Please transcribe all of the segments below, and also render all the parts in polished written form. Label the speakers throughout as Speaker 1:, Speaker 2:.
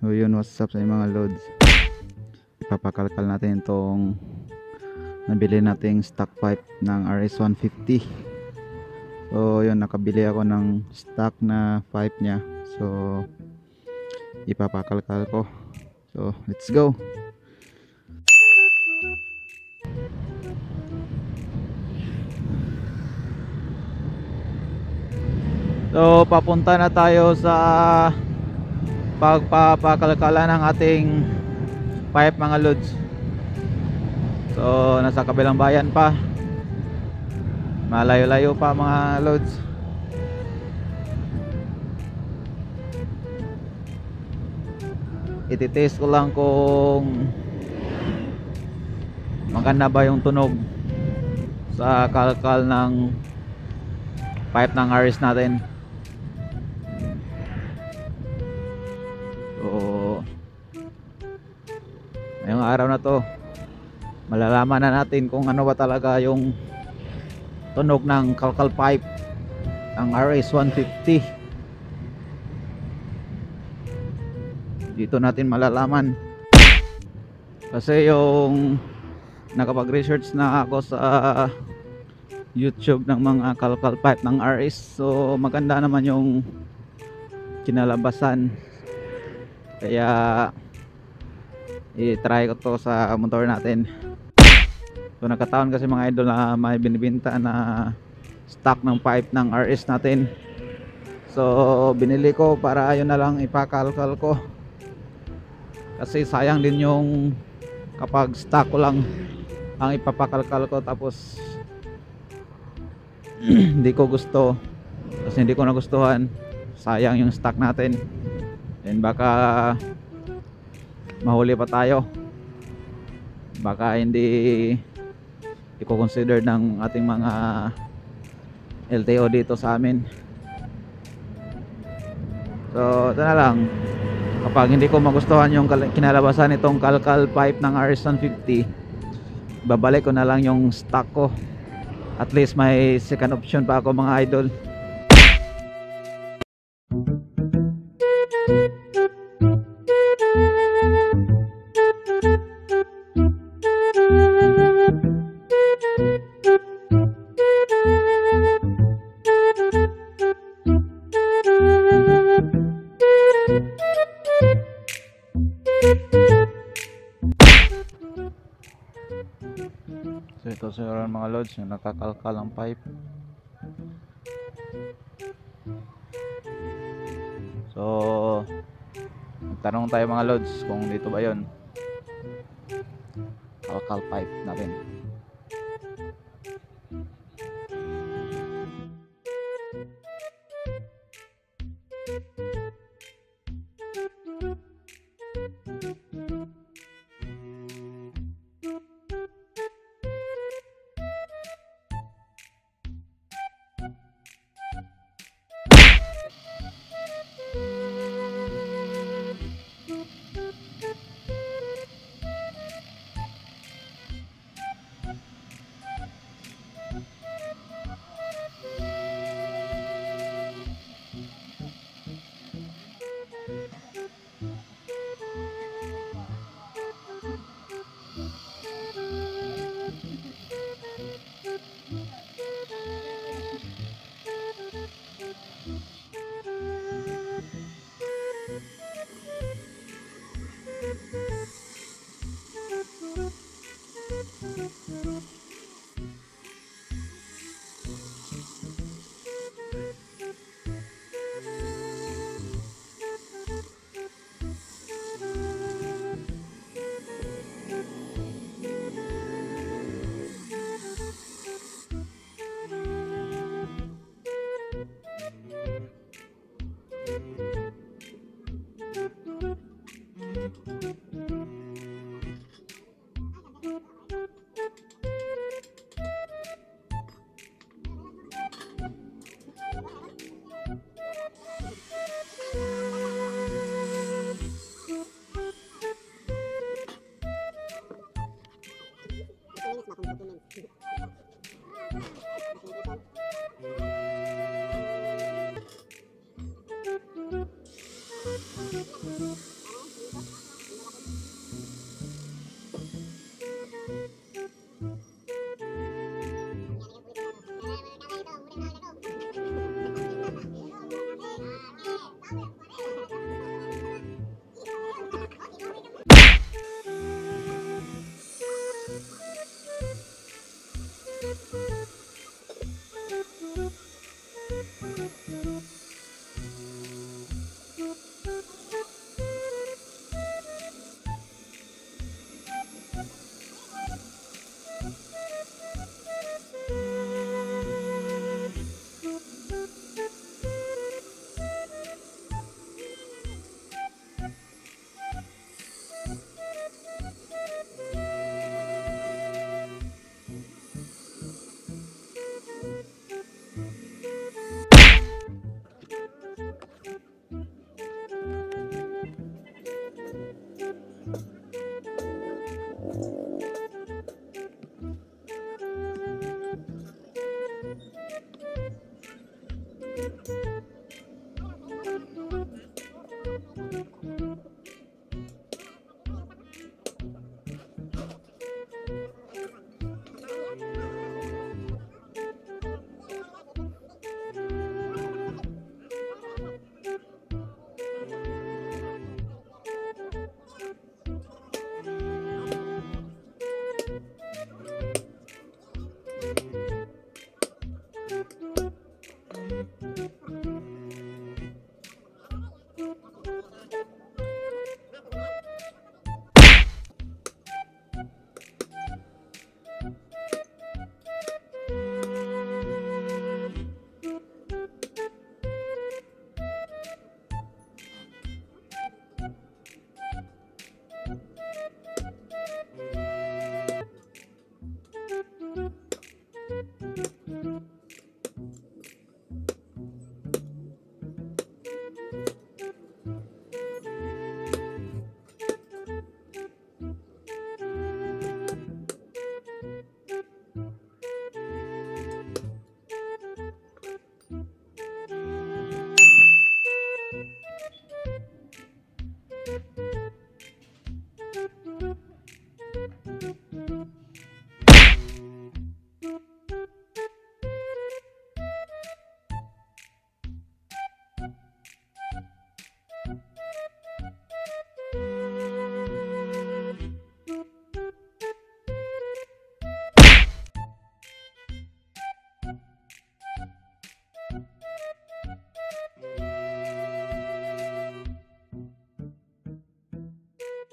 Speaker 1: So yun, what's up sa mga loads. Ipapakalkal natin itong nabili nating stock pipe ng RS150. So yun, nakabili ako ng stock na pipe nya. So ipapakalkal ko. So let's go. So papunta na tayo sa pagpapakalkala ng ating pipe mga loads. So nasa kabilang bayan pa, malayo-layo pa mga loads. Ititest ko lang kung maganda ba yung tunog sa kalkal ng pipe ng RS natin. So ngayong araw na to, malalaman na natin kung ano ba talaga yung tunog ng kalkal pipe ng RS150. Dito natin malalaman, kasi yung nakapag-research na ako sa YouTube ng mga kalkal pipe ng RS, so maganda naman yung kinalabasan. Kaya i-try ko to sa motor natin. So nagkataon kasi mga idol na may binibenta na stock ng pipe ng RS natin. So binili ko para ayun na lang ipakalkal ko, kasi sayang din yung kapag stock ko lang ang ipapakalkal ko tapos hindi ko gusto, kasi hindi ko nagustuhan, sayang yung stock natin, and baka mahuli pa tayo, baka hindi i-consider ng ating mga LTO dito sa amin. So ito na lang, kapag hindi ko magustuhan yung kinalabasan nitong kalkal pipe ng RS150, babalik ko na lang yung stock ko. At least may second option pa ako mga idol. So ito siguro mga loads yung nakakalkal ang pipe. So tanong tayo mga loads kung dito ba yon kalkal pipe natin.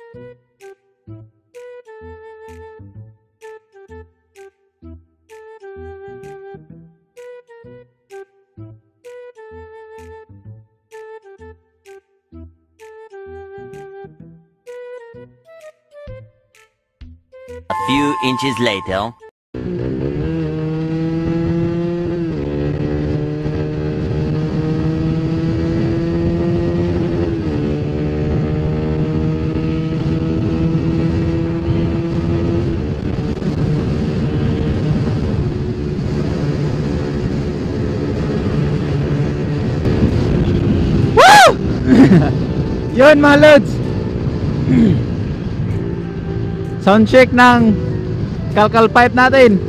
Speaker 2: A few inches later.
Speaker 1: Yun mga lods. Sound check ng kalkal pipe natin.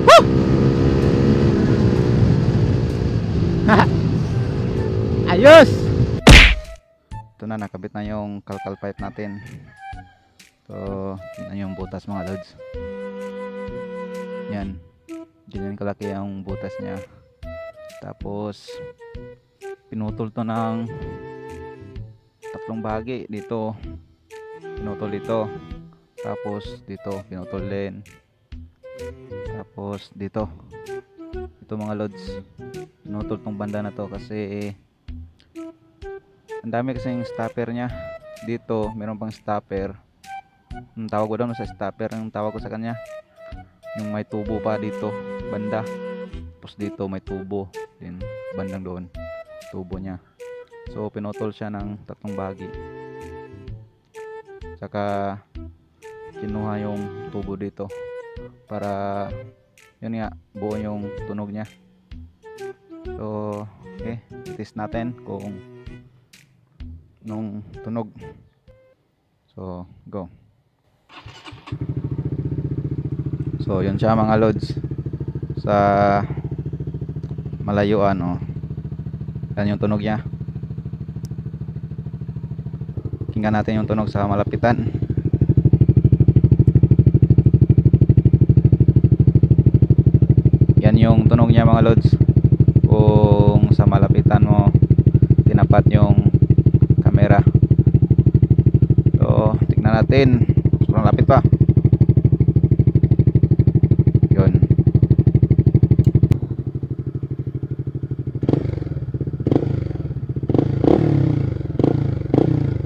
Speaker 1: Woo! Ayos. Ito na, nakabit na yung kalkal pipe natin. So, tingnan yung butas mga lods. Yan. Ganyan kalaki ang butas niya. Tapos pinutol to ng tatlong bahagi. Dito pinutol dito, tapos dito pinutol din, tapos dito. Ito mga lods, pinutol tong banda na to kasi ang dami kasing stopper nya. Dito meron pang stopper, ang tawag ko doon sa stopper, ang tawag ko sa kanya yung may tubo pa dito banda. Tapos dito may tubo din bandang doon, tubo nya. So pinutol siya ng tatlong bahagi, saka kinuha yung tubo dito para yun nga, buo yung tunog nya. So okay, test natin kung nung tunog. So go. So yun siya mga lods, sa malayuan, oh. Yan yung tunog niya. Tingnan natin yung tunog sa malapitan. Yan yung tunog niya mga lods. Kung sa malapitan mo tinapat yung camera. So tingnan natin. Sobrang lapit pa. Yun.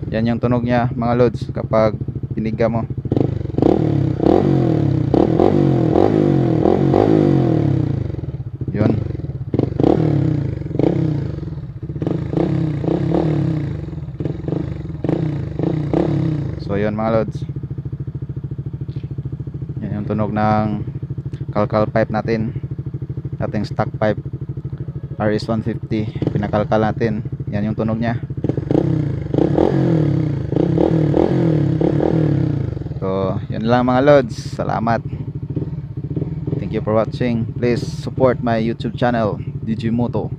Speaker 1: Yan yung tunog niya mga lods kapag piniga mo. Yun. So yun mga lods, yan yung tunog ng kalkal pipe natin, ating stock pipe RS150. Pinakalkal natin, yan yung tunog niya. So yun lang mga lods, salamat, thank you for watching. Please support my YouTube channel, Digimoto.